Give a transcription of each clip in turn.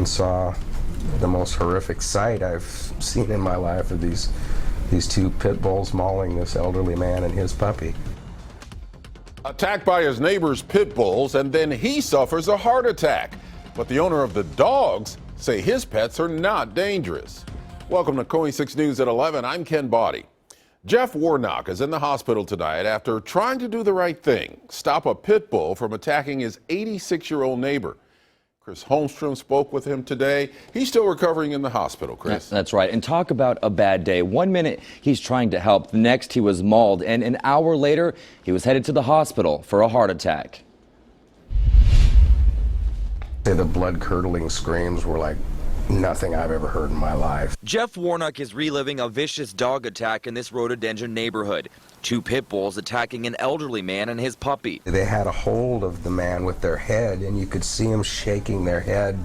and saw the most horrific sight I've seen in my life of these two pit bulls mauling this elderly man and his puppy. Attacked by his neighbor's pit bulls, and then he suffers a heart attack. But the owner of the dogs say his pets are not dangerous. Welcome to KOIN 6 News at 11. I'm Ken Body. Jeff Warnock is in the hospital tonight after trying to do the right thing, stop a pit bull from attacking his 86-year-old neighbor. Chris Holmstrom spoke with him today. He's still recovering in the hospital, Chris. That's right. And talk about a bad day. 1 minute he's trying to help. The next he was mauled. And an hour later he was headed to the hospital for a heart attack. The blood-curdling screams were like nothing I've ever heard in my life. Jeff Warnock is reliving a vicious dog attack in this rhododendron neighborhood. Two pit bulls attacking an elderly man and his puppy. They had a hold of the man with their head, and you could see them shaking their head,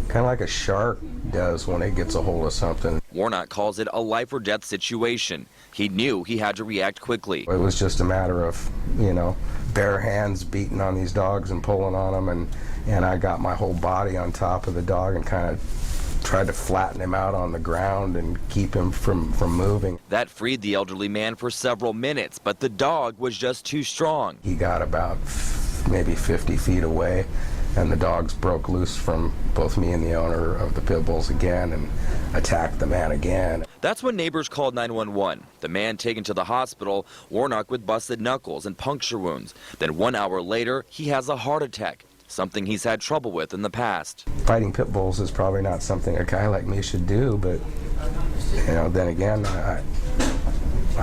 kind of like a shark does when it gets a hold of something. Warnock calls it a life or death situation. He knew he had to react quickly. It was just a matter of, bare hands beating on these dogs and pulling on them, and I got my whole body on top of the dog and kind of tried to flatten him out on the ground and keep him from moving. That freed the elderly man for several minutes, but the dog was just too strong. He got about maybe 50 feet away, and the dogs broke loose from both me and the owner of the pit bulls again and attacked the man again. That's when neighbors called 911. The man taken to the hospital, Warnock with busted knuckles and puncture wounds. Then 1 hour later, he has a heart attack, something he's had trouble with in the past. Fighting pit bulls is probably not something a guy like me should do, but then again, I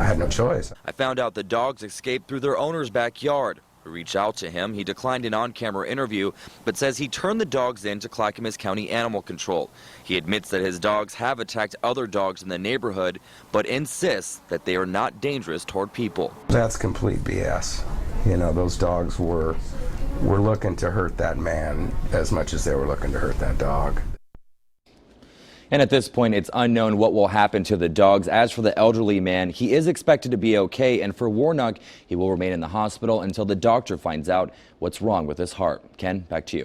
had no choice. I found out the dogs escaped through their owner's backyard. We reached out to him. He declined an on-camera interview, but says he turned the dogs in to Clackamas County Animal Control. He admits that his dogs have attacked other dogs in the neighborhood, but insists that they are not dangerous toward people. That's complete BS. Those dogs were looking to hurt that man as much as they were looking to hurt that dog. And at this point, it's unknown what will happen to the dogs. As for the elderly man, he is expected to be okay. And for Warnock, he will remain in the hospital until the doctor finds out what's wrong with his heart. Ken, back to you.